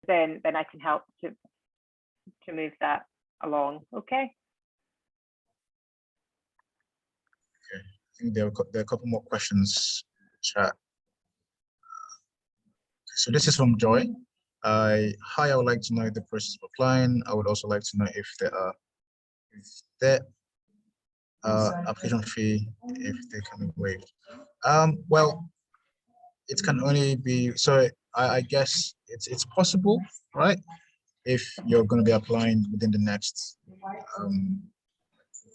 then I can help to move that along. Okay. Okay. I think there are a couple more questions in the chat. So this is from Joy. Hi, I would like to know the process of applying. I would also like to know if there application fee, if they can be waived. Well, it can only be, so I guess it's possible, right? If you're going to be applying within the next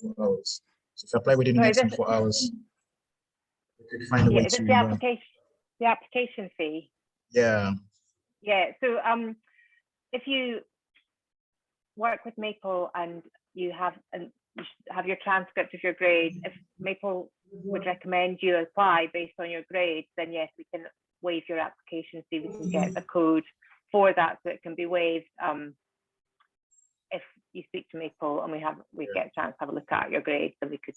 4 hours. So if you apply within the next 24 hours, you could find a way to the application fee. Yeah. Yeah. So if you work with Maple and you have your transcript of your grade, if Maple would recommend you apply based on your grades, then yes, we can waive your application fee. We can get a code for that so it can be waived. If you speak to Maple and we get a chance to have a look at your grades, then we could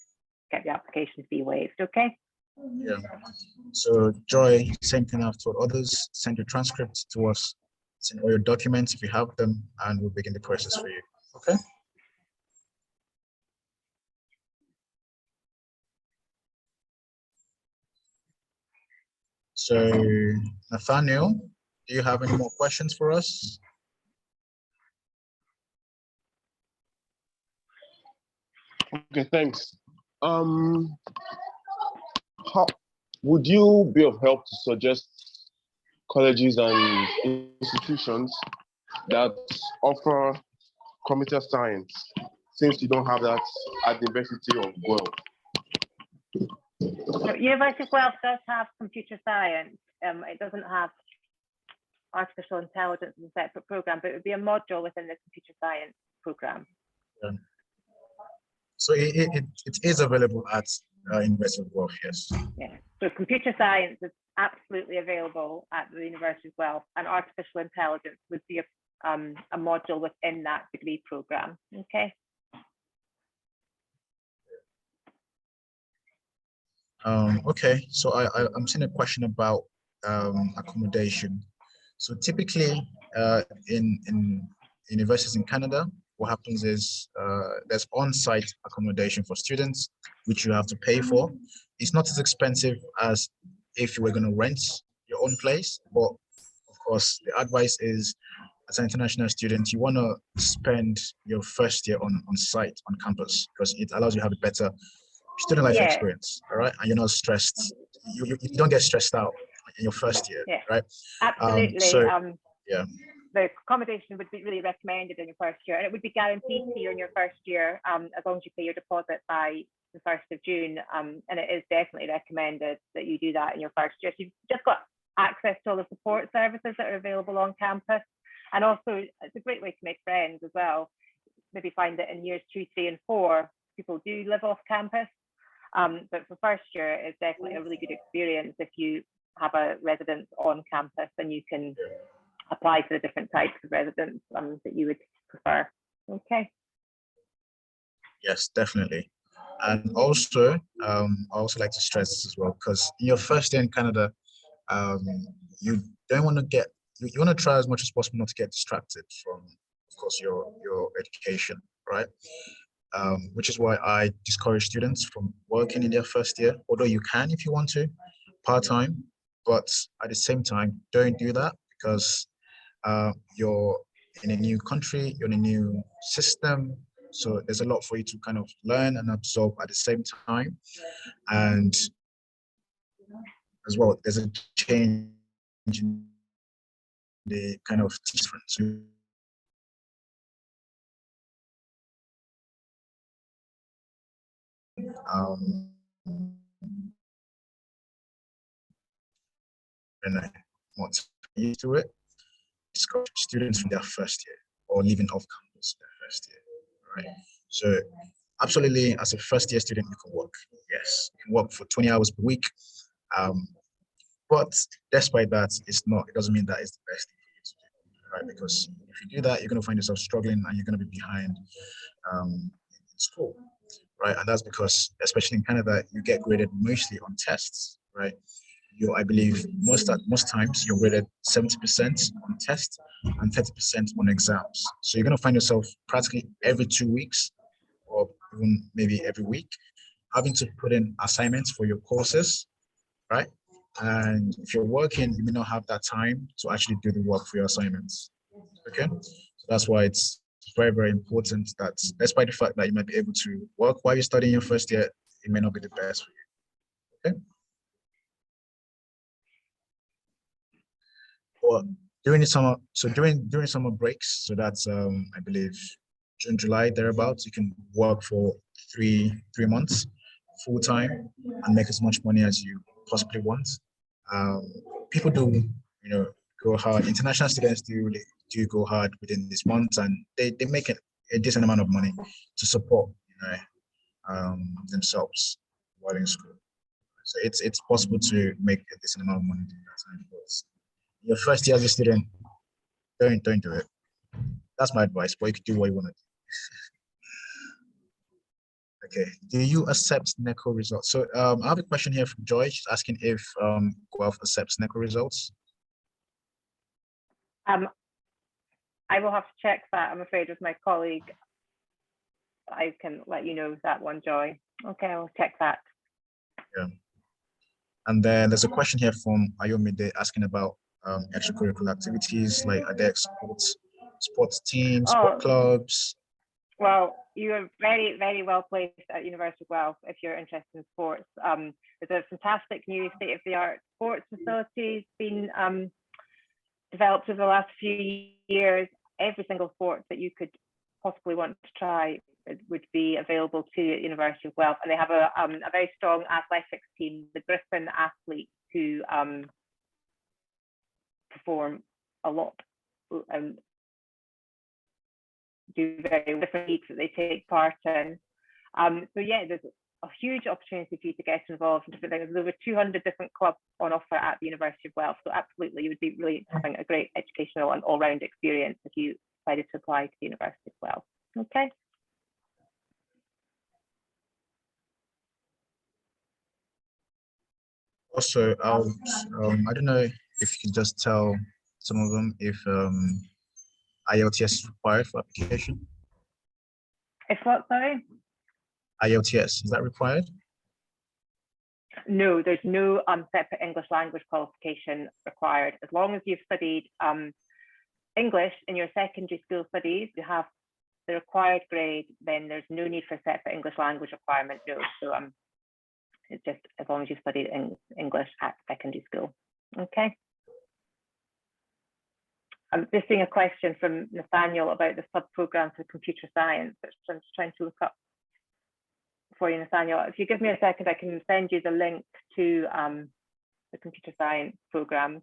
get the application fee waived. Okay. Yeah. So Joy, same thing I've told others, send your transcripts to us, send all your documents if you have them, and we'll begin the process for you. Okay. So Nathaniel, do you have any more questions for us? Okay, thanks. How would you be of help to suggest colleges and institutions that offer computer science, since you don't have that at the University of Guelph? University of Guelph does have computer science. It doesn't have artificial intelligence as a separate program, but it would be a module within the computer science program. Yeah. So it is available at University of Guelph, yes. Yeah. So computer science is absolutely available at the University of Guelph, and artificial intelligence would be a module within that degree program. Okay. Okay, so I'm seeing a question about accommodation. So typically in universities in Canada, what happens is there's on-site accommodation for students, which you have to pay for. It's not as expensive as if you were going to rent your own place, but of course the advice is, as an international student, you want to spend your first year on site, on campus, because it allows you to have a better student life experience, all right? And you're not stressed. You don't get stressed out in your first year, right? Absolutely. Yeah. The accommodation would be really recommended in your first year, and it would be guaranteed to you in your first year, as long as you pay your deposit by the 1st of June. And it is definitely recommended that you do that in your first year. So you've just got access to all the support services that are available on campus. And also, it's a great way to make friends as well. Maybe find that in years 2, 3, and 4, people do live off campus. But for first year, it's definitely a really good experience if you have a residence on campus and you can apply for the different types of residence that you would prefer. Okay. Yes, definitely. And also, I also like to stress this as well, because in your first year in Canada, you don't want to get, you want to try as much as possible not to get distracted from, of course, your education, right? Which is why I discourage students from working in their first year, although you can if you want to, part-time, but at the same time, don't do that, because you're in a new country, you're in a new system, so there's a lot for you to kind of learn and absorb at the same time. And as well, there's a change in the kind of difference. And I want to get used to it. Discourage students from their first year or living off campus their first year, right? So absolutely, as a first year student, you can work. Yes, you can work for 20 hours per week. But despite that, it doesn't mean that it's the best thing for you to do, right? Because if you do that, you're going to find yourself struggling and you're going to be behind in school, right? And that's because, especially in Canada, you get graded mostly on tests, right? I believe most times you're rated 70% on test and 30% on exams. So you're gonna find yourself practically every 2 weeks or even maybe every week having to put in assignments for your courses, right? And if you're working, you may not have that time to actually do the work for your assignments. Okay, so that's why it's very, very important that despite the fact that you might be able to work while you're studying your first year, it may not be the best for you. Okay. Or during the summer, so during summer breaks, so that's I believe June, July, thereabouts, you can work for three months full time and make as much money as you possibly want. Um, People do, go hard. International students do go hard within this month, and they make a decent amount of money to support, themselves while in school. So it's possible to make a decent amount of money during that time. But your first year as a student, don't do it. That's my advice, but you can do what you want to do. Okay. Do you accept NECO results? So I have a question here from Joy. She's asking if Guelph accepts NECO results. I will have to check that, I'm afraid, with my colleague. I can let you know that one, Joy. Okay, I'll check that. Yeah. And then there's a question here from Ayomide asking about extracurricular activities like ADEX, sports teams, sport clubs. Well, you are very, very well placed at University of Guelph if you're interested in sports. There's a fantastic new state-of-the-art sports facilities being developed over the last few years. Every single sport that you could possibly want to try would be available to you at University of Guelph. And they have a very strong athletics team, the Griffin athletes, who perform a lot and do very different leagues that they take part in. So yeah, there's a huge opportunity for you to get involved in different things. There's over 200 different clubs on offer at the University of Guelph. So absolutely, you would be really having a great educational and all-round experience if you decided to apply to the University of Guelph. Okay. Also, I don't know if you can just tell some of them if IELTS is required for application. If what, sorry? IELTS, is that required? No, there's no separate English language qualification required. As long as you've studied English in your secondary school studies, you have the required grade, then there's no need for a separate English language requirement, no. So it's just as long as you've studied English at secondary school. Okay. I'm just seeing a question from Nathaniel about the sub-program for computer science, which I'm just trying to look up for you, Nathaniel. If you give me a second, I can send you the link to the computer science program,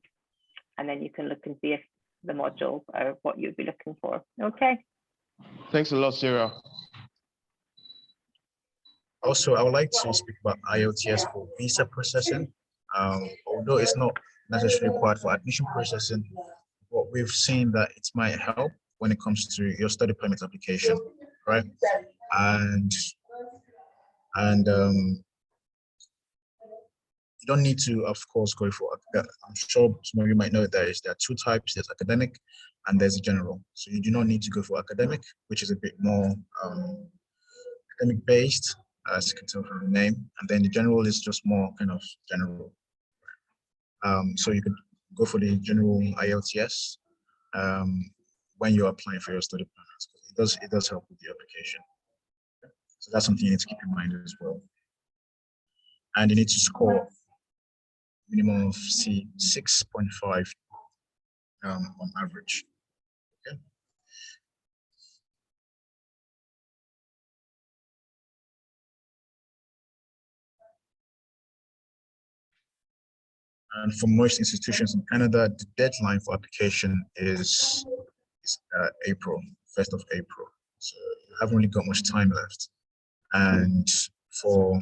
and then you can look and see if the modules are what you'd be looking for. Okay. Thanks a lot, Sarah. Also, I would like to speak about IELTS for visa processing. Although it's not necessarily required for admission processing, but we've seen that it might help when it comes to your study permit application, right? And you don't need to, of course, go for. I'm sure some of you might know there are two types. There's academic, and there's a general. So you do not need to go for academic, which is a bit more academic based, as you can tell from the name, and then the general is just more kind of general. So you could go for the general IELTS when you're applying for your study permits. It does help with the application. So that's something you need to keep in mind as well. And you need to score minimum of 6.5 on average. Okay. And for most institutions in Canada, the deadline for application is April, 1st of April. So you haven't really got much time left. And for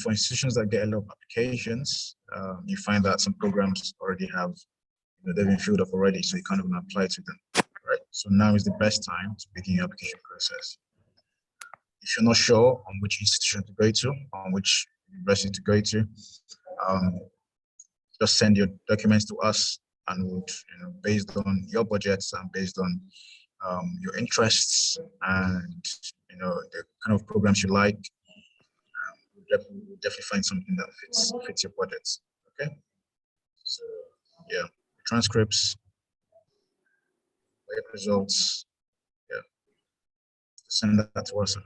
institutions that get a lot of applications, you find that some programs already have, they've been filled up already, so you can't even apply to them, right? So now is the best time to begin your application process. If you're not sure on which institution to go to, on which university to go to, just send your documents to us, and would, based on your budgets and based on your interests and the kind of programs you like, we'll definitely find something that fits your budgets. Okay. So yeah, transcripts, results. Yeah, send that to us.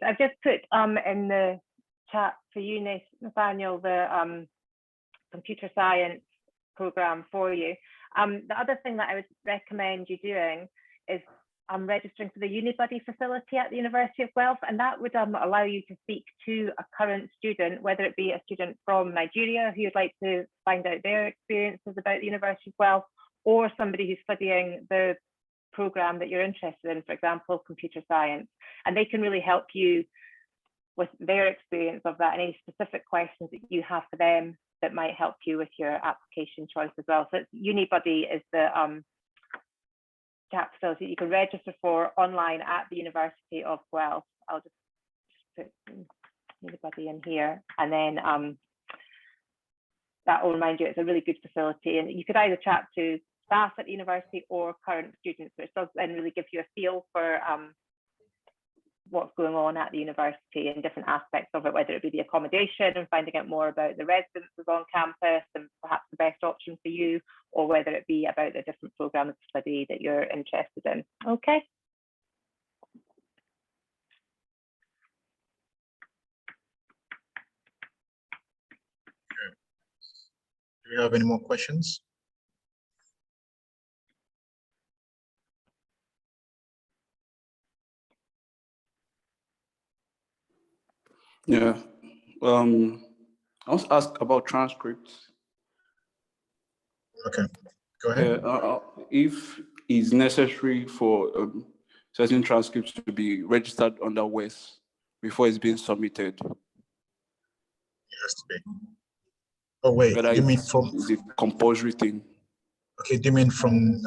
I've just put in the chat for you, Nathaniel, the computer science program for you. The other thing that I would recommend you doing is registering for the UniBuddy facility at the University of Guelph, and that would allow you to speak to a current student, whether it be a student from Nigeria who would like to find out their experiences about the University of Guelph, or somebody who's studying the program that you're interested in, for example, computer science, and they can really help you with their experience of that and any specific questions that you have for them that might help you with your application choice as well. So UniBuddy is the chat facility you can register for online at the University of Guelph. I'll just put UniBuddy in here, and then that will remind you it's a really good facility, and you could either chat to staff at the university or current students, which does then really give you a feel for what's going on at the university and different aspects of it, whether it be the accommodation and finding out more about the residences on campus and perhaps the best option for you, or whether it be about the different programs of study that you're interested in. Okay. Do you have any more questions? Yeah. I was asked about transcripts. Okay, go ahead. If it's necessary for certain transcripts to be registered under WES before it's being submitted. It has to be. Oh wait, Whether you mean from? Is it compulsory thing? Okay, do you mean from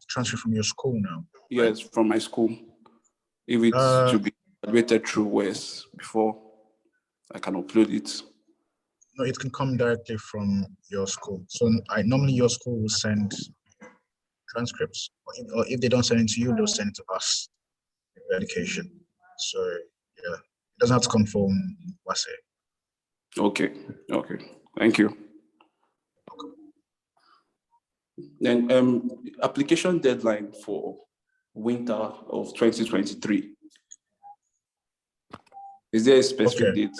transfer from your school now? Yes, right? From my school. If it's to be graduated through WES before I can upload it. No, it can come directly from your school. So normally your school will send transcripts, or if they don't send it to you, they'll send it to us, the education. So yeah, it doesn't have to come from WASE. Okay, thank you. Then application deadline for winter of 2023. Is there a specific date?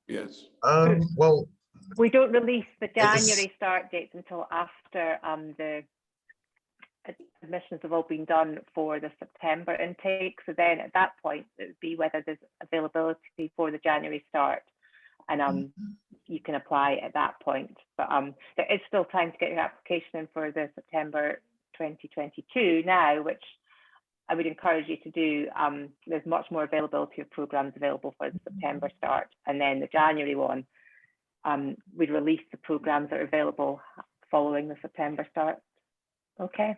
Yes. Well, we don't release the January start dates until after the admissions have all been done for the September intake. So then at that point, it would be whether there's availability for the January start, and you can apply at that point. But there is still time to get your application in for the September 2022 now, which I would encourage you to do. There's much more availability of programs available for the September start, and then the January one, we'd release the programs that are available following the September start. Okay.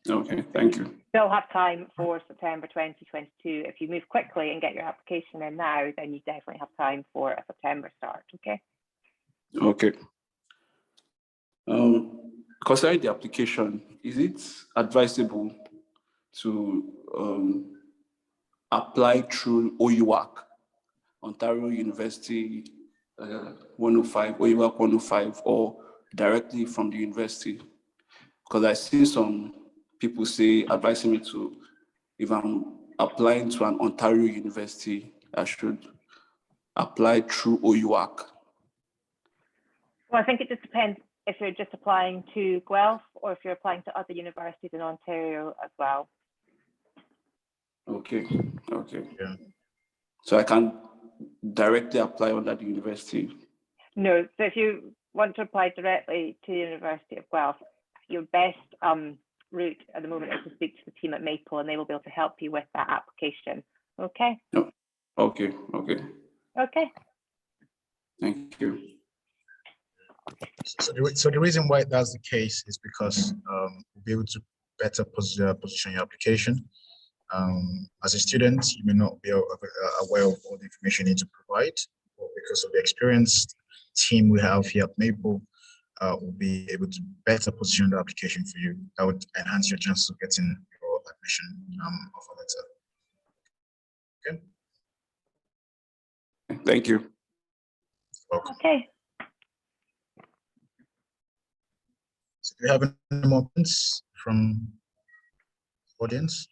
Okay, thank you. Still have time for September 2022. If you move quickly and get your application in now, then you definitely have time for a September start. Okay. Okay. Concerning the application, is it advisable to apply through OUAC, Ontario University 105, OUAC 105, or directly from the university? Because I see some people advising me to, if I'm applying to an Ontario university, I should apply through OUAC. Well, I think it just depends if you're just applying to Guelph or if you're applying to other universities in Ontario as well. Okay. Yeah. So I can directly apply under the university? No, so if you want to apply directly to the University of Guelph, your best route at the moment is to speak to the team at Maple, and they will be able to help you with that application. Okay? No. Okay. Okay. Thank you. So the reason why that's the case is because we'll be able to better position your application. As a student, you may not be aware of all the information you need to provide, but because of the experienced team we have here at Maple, we'll be able to better position the application for you. That would enhance your chances of getting your admission offer letter. Okay. Thank you. Welcome. Okay. So do you have any more points from the audience?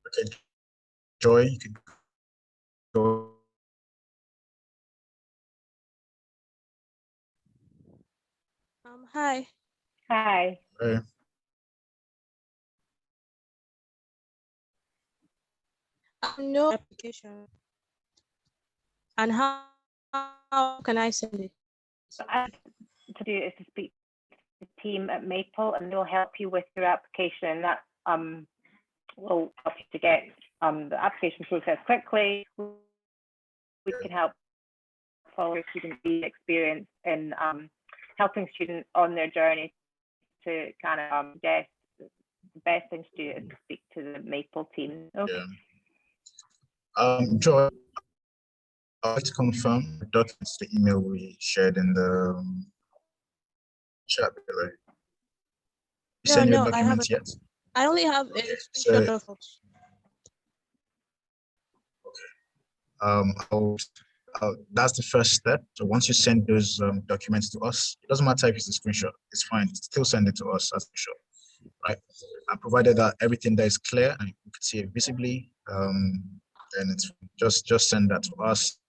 Okay, Joy, you can go. Hi. Hi. No application. And how can I send it? So I to do is to speak to the team at Maple, and they'll help you with your application. That will help you to get the application process quickly. We can help follow student experience in helping students on their journey to kind of guess the best thing to do is to speak to the Maple team. Okay. Yeah. Joy, I'd like to confirm the documents, the email we shared in the chat below. You send your documents yet? I only have a screenshot of it. That's the first step. So once you send those documents to us, it doesn't matter if it's a screenshot, it's fine. Still send it to us as a screenshot, right? And provided that everything there is clear and you can see it visibly, then it's just send that to us.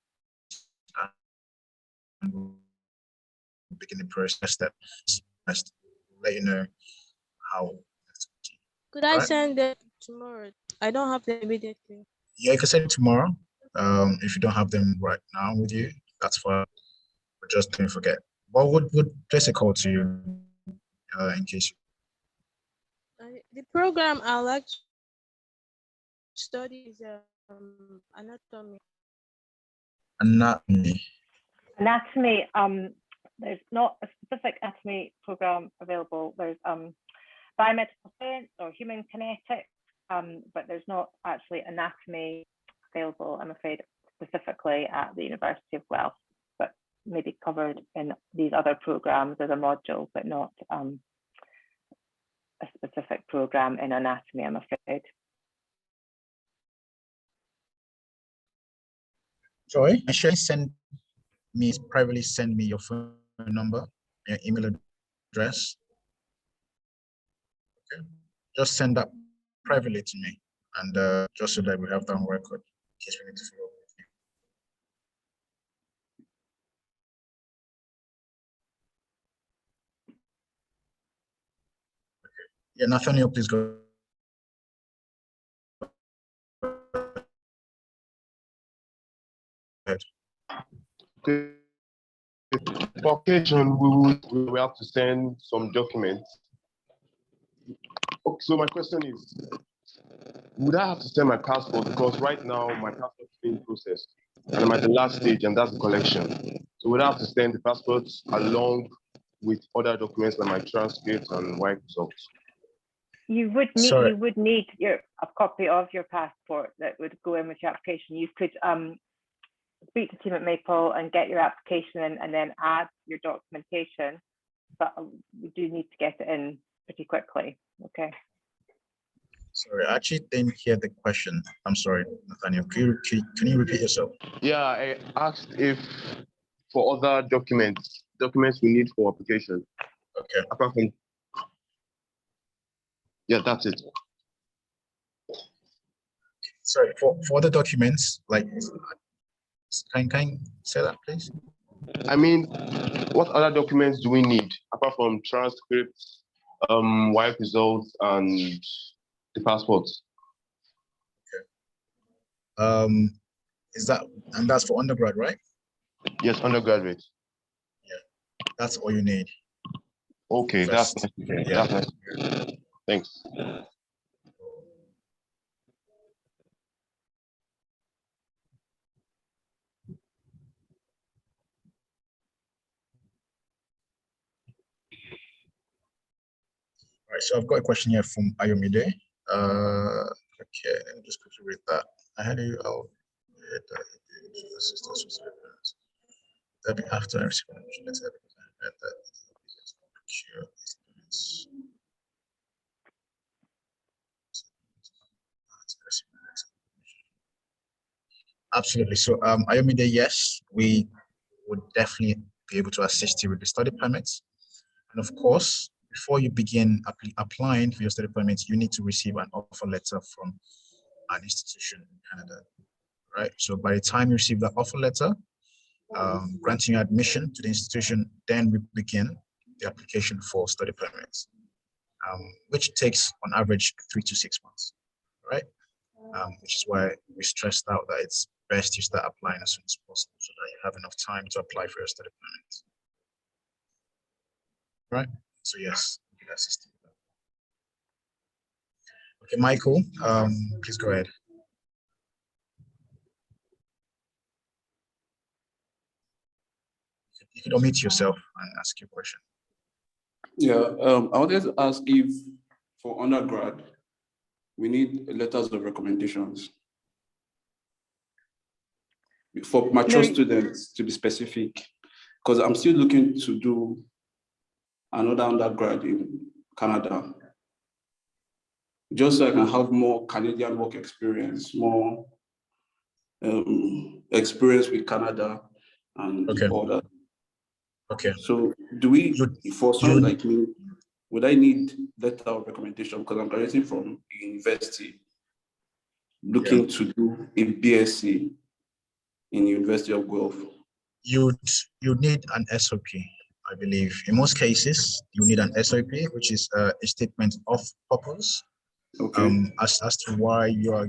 And we'll begin the process step. Let you know how. Could I send it tomorrow? I don't have them immediately. Yeah, you can send it tomorrow. If you don't have them right now with you, that's fine. But just don't forget. What would place a call to you in case? The program I like to study is anatomy. Anatomy. Anatomy. There's not a specific anatomy program available. There's biomedical science or human kinetics, but there's not actually anatomy available, I'm afraid, specifically at the University of Guelph, but maybe covered in these other programs as a module, but not a specific program in anatomy, I'm afraid. Joy, privately send me your phone number, your email address. Okay, just send that privately to me, and just so that we have that on record in case we need to follow up with you. Okay. Yeah, Nathaniel, please go. Ahead. Okay. For occasion, we will have to send some documents. Okay, so my question is, would I have to send my passport? Because right now my passport is being processed and I'm at the last stage, and that's the collection. So would I have to send the passport along with other documents like my transcript and work results? You would need a copy of your passport that would go in with your application. You could speak to the team at Maple and get your application in and then add your documentation, but we do need to get it in pretty quickly. Okay. Sorry, I actually didn't hear the question. I'm sorry, Nathaniel. Can you repeat yourself? Yeah, I asked if for other documents we need for application. Okay. Apart from, yeah, that's it. Sorry, for the documents, like, can you say that, please? I mean, what other documents do we need apart from transcripts, wife results, and the passports? Okay. That's for undergrad, right? Yes, undergraduate. Yeah, that's all you need. Okay, First. that's necessary. Yeah. That's necessary. Thanks. Right, so I've got a question here from Ayomide. Okay, let me just quickly read that. I had you out. That be after every letter. Absolutely. So, Ayomide, yes, we would definitely be able to assist you with the study permits. And of course, before you begin applying for your study permits, you need to receive an offer letter from an institution in Canada, right? So by the time you receive that offer letter, granting you admission to the institution, then we begin the application for study permits, which takes on average 3 to 6 months, right? Which is why we stressed out that it's best you start applying as soon as possible so that you have enough time to apply for your study permits. Right? So yes, we can assist you with that. Okay, Michael, please go ahead. You can unmute yourself and ask your question. Yeah, I wanted to ask if for undergrad, we need letters of recommendations. For mature students, to be specific, because I'm still looking to do another undergrad in Canada, just so I can have more Canadian work experience, more experience with Canada and all that. Okay. So do we, for someone like me, would I need letter of recommendation because I'm graduating from university, looking to do a BSc in the University of Guelph? You'd need an SOP, I believe. In most cases, you need an SOP, which is a statement of purpose. Okay. As to why you are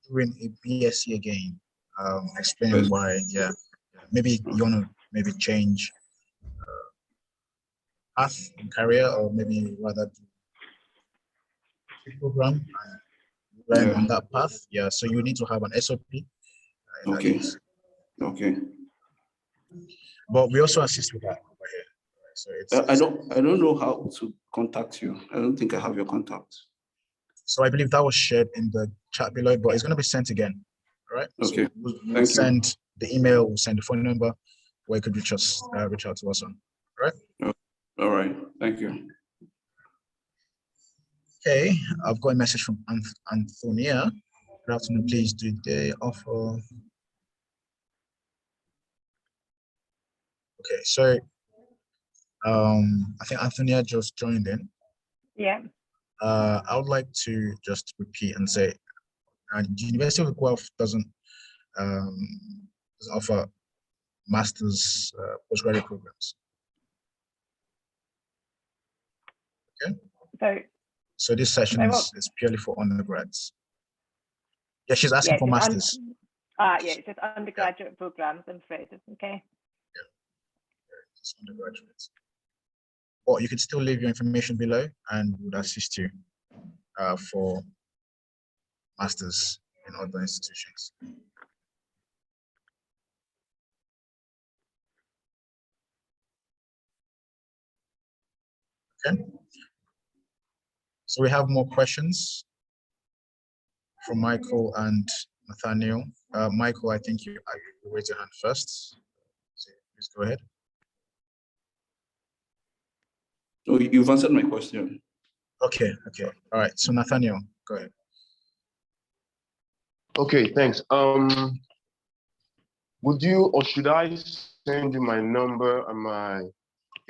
doing a BSc again. Explain why. Yeah. Maybe you want to maybe change path in career, or maybe rather do a program and learn on that path. Yeah. So you need to have an SOP. Okay. Okay. But we also assist with that over here. So I don't know how to contact you. I don't think I have your contact. So I believe that was shared in the chat below, but it's going to be sent again. All right. Okay. So we'll send the email, we'll send the phone number where you could reach out to us on. All right. All right. Thank you. Okay. I've got a message from Antonia. Good afternoon. Please do they offer? Okay. So I think Antonia just joined in. Yeah. I would like to just repeat and say, the University of Guelph doesn't offer master's postgraduate programs. Okay. So this session is purely for undergrads. Yeah, she's asking for masters. Yeah, it's just undergraduate programs, I'm afraid. Okay. Yeah, it's undergraduates. Or you could still leave your information below and would assist you for masters in other institutions. Okay. So we have more questions from Michael and Nathaniel. Michael, I think you raise your hand first. So please go ahead. So you've answered my question. Okay. All right. So Nathaniel, go ahead. Okay, thanks. Would you or should I send you my number and my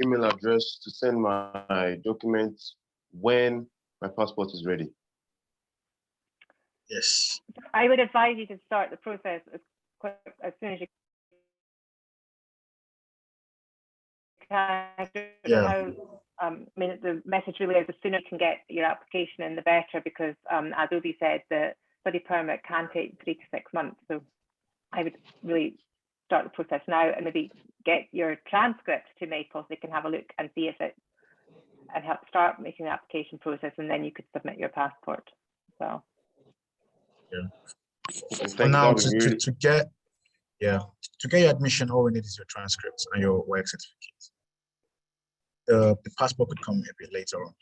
email address to send my documents when my passport is ready? Yes. I would advise you to start the process as soon as you can. Yeah. I mean, the message really is the sooner you can get your application in, the better, because as Obi said, the study permit can take 3 to 6 months. So I would really start the process now and maybe get your transcript to Maple so they can have a look and see if it, and help start making the application process, and then you could submit your passport. So yeah. For now, to get your admission, all we need is your transcripts and your work certificate. The passport could come a bit later on.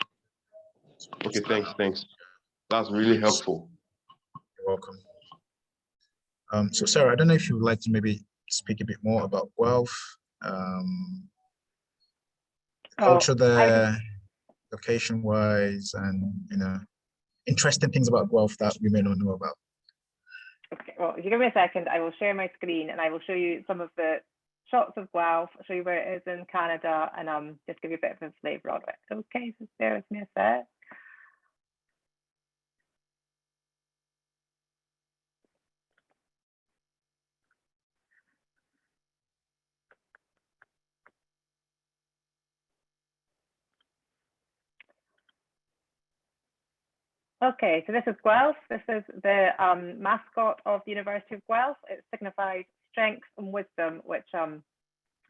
Okay, thanks. That's really helpful. You're welcome. So Sarah, I don't know if you would like to maybe speak a bit more about Guelph, culture there, location-wise, and interesting things about Guelph that we may not know about. Okay, well, if you give me a second, I will share my screen and I will show you some of the shots of Guelph, show you where it is in Canada, and just give you a bit of a flavour of it. Okay, so bear with me a sec. Okay, so this is Guelph. This is the mascot of the University of Guelph. It signifies strength and wisdom, which is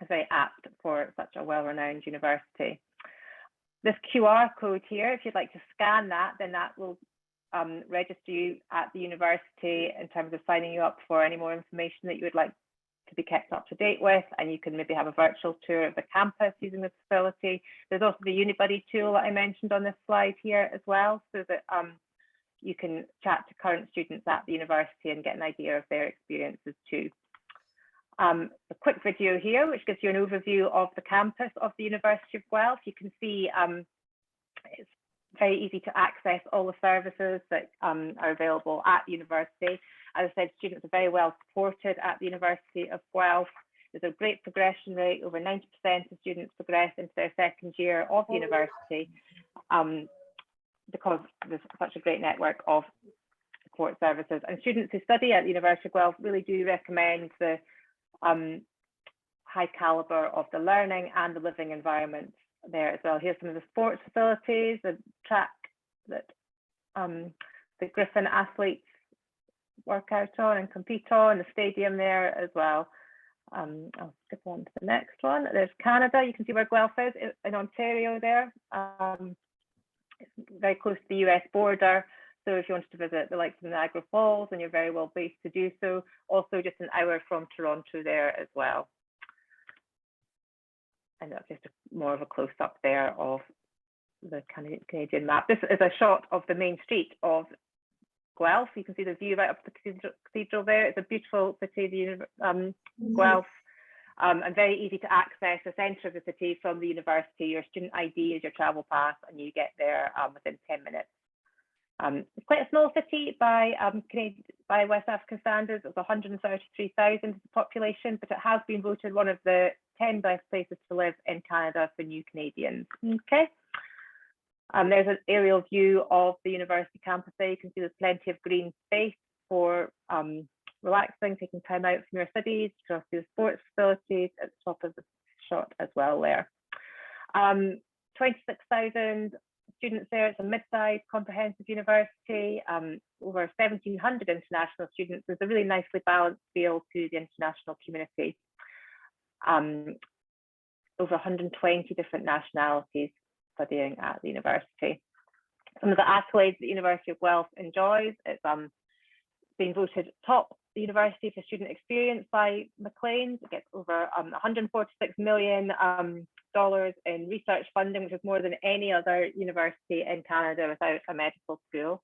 very apt for such a well-renowned university. This QR code here, if you'd like to scan that, then that will register you at the university in terms of signing you up for any more information that you would like to be kept up to date with, and you can maybe have a virtual tour of the campus using the facility. There's also the UniBuddy tool that I mentioned on this slide here as well, so that you can chat to current students at the university and get an idea of their experiences too. A quick video here, which gives you an overview of the campus of the University of Guelph. You can see it's very easy to access all the services that are available at the university. As I said, students are very well supported at the University of Guelph. There's a great progression rate. Over 90% of students progress into their second year of the university because there's such a great network of support services. And students who study at the University of Guelph really do recommend the high caliber of the learning and the living environment there as well. Here's some of the sports facilities, the track that the Griffin athletes work out on and compete on, the stadium there as well. I'll skip on to the next one. There's Canada. You can see where Guelph is in Ontario there. It's very close to the US border. So if you wanted to visit the likes of Niagara Falls, then you're very well based to do so. Also just an hour from Toronto there as well. And that's just more of a close up there of the Canadian map. This is a shot of the main street of Guelph. You can see the view right up to the cathedral there. It's a beautiful city, Guelph, and very easy to access the centre of the city from the university. Your student ID is your travel pass, and you get there within 10 minutes. It's quite a small city by West African standards. It's 133,000 population, but it has been voted one of the 10 best places to live in Canada for new Canadians. Okay. There's an aerial view of the university campus there. You can see there's plenty of green space for relaxing, taking time out from your studies. You can also see the sports facilities at the top of the shot as well there. 26,000 students there. It's a mid-sized comprehensive university, over 1,700 international students. There's a really nicely balanced feel to the international community. Over 120 different nationalities studying at the university. Some of the accolades that the University of Guelph enjoys, it's been voted top university for student experience by Maclean's. It gets over $146 million in research funding, which is more than any other university in Canada without a medical school.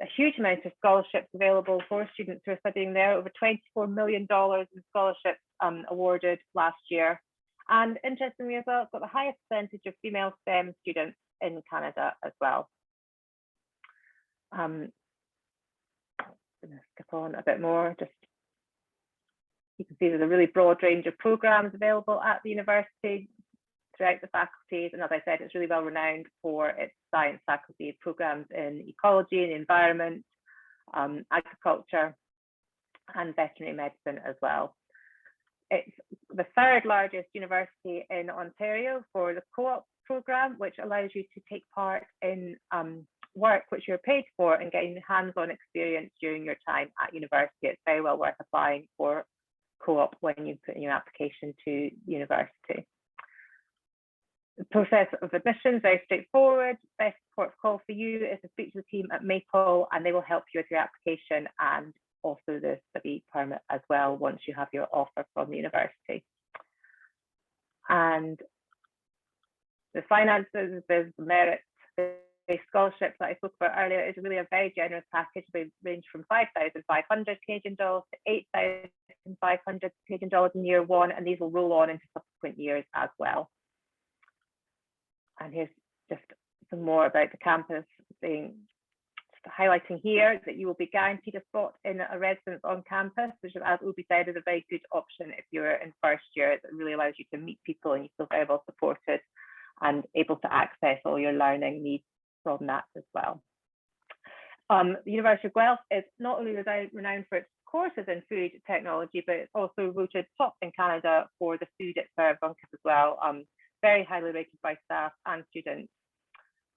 A huge amount of scholarships available for students who are studying there, over $24 million in scholarships awarded last year. And interestingly as well, it's got the highest percentage of female STEM students in Canada as well. I'm going to skip on a bit more. Just you can see there's a really broad range of programs available at the university throughout the faculties. And as I said, it's really well renowned for its science faculty programs in ecology and the environment, agriculture, and veterinary medicine as well. It's the third largest university in Ontario for the co-op program, which allows you to take part in work which you're paid for and getting hands-on experience during your time at university. It's very well worth applying for co-op when you put in your application to university. The process of admission is very straightforward. Best port of call for you is to speak to the team at Maple, and they will help you with your application and also the study permit as well once you have your offer from the university. And the finances, there's the merit, scholarships that I spoke about earlier is really a very generous package. They range from 5,500 Canadian dollars to 8,500 Canadian dollars in year one, and these will roll on into subsequent years as well. And here's just some more about the campus, saying, just highlighting here that you will be guaranteed a spot in a residence on campus, which, as Ubi said, is a very good option if you're in first year. It really allows you to meet people and you feel very well supported and able to access all your learning needs from that as well. The University of Guelph is not only renowned for its courses in food technology, but it's also voted top in Canada for the food it serves on campus as well. Very highly rated by staff and students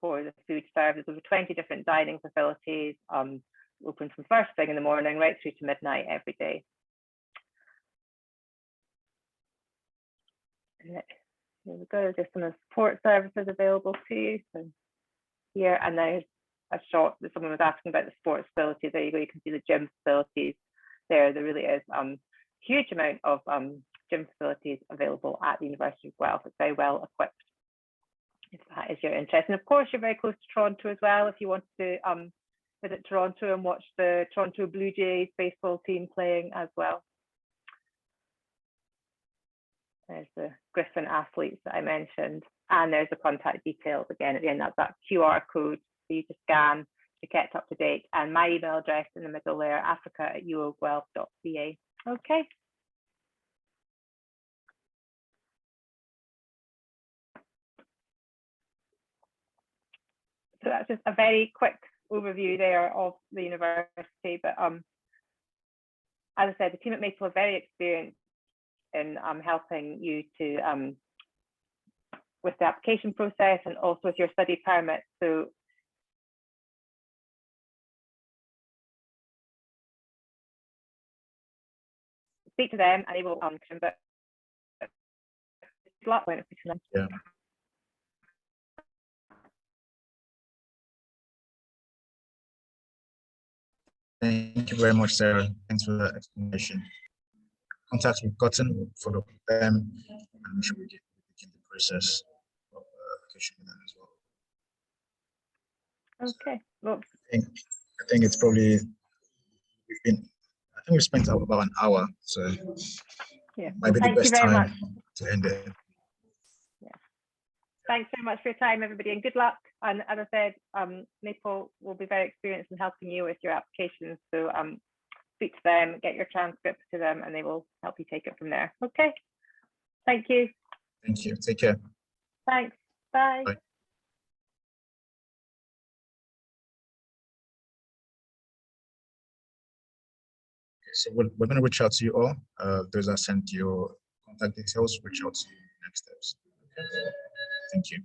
for the food served. There's over 20 different dining facilities, open from first thing in the morning right through to midnight every day. Here we go, there's some of the support services available to you. So here, and there's a shot that someone was asking about the sports facilities. There you go, you can see the gym facilities there. There really is a huge amount of gym facilities available at the University of Guelph. It's very well equipped, if that is your interest. And of course, you're very close to Toronto as well. If you want to visit Toronto and watch the Toronto Blue Jays baseball team playing as well. There's the Griffin athletes that I mentioned. And there's the contact details again at the end. That's that QR code for you to scan to get up to date. And my email address in the middle there, africa@uoguelph.ca. Okay. So that's just a very quick overview there of the university. But as I said, the team at Maple are very experienced in helping you to with the application process and also with your study permit. So speak to them and they will but Yeah. Thank you very much, Sarah. Thanks for that explanation. Contacts we've gotten, we'll follow up with them and make sure we begin the process of application with them as well. okay. Well, I think it's probably we've spent about an hour, so yeah. might be the best time to end it. Yeah. Thanks very much for your time, everybody, and good luck. And as I said, Maple will be very experienced in helping you with your applications. So speak to them, get your transcripts to them, and they will help you take it from there. Okay. Thank you. Thank you. Take care. Thanks. Bye. Bye. So we're going to reach out to you all. Those that sent your contact details, reach out to you next steps. Okay. Thank you.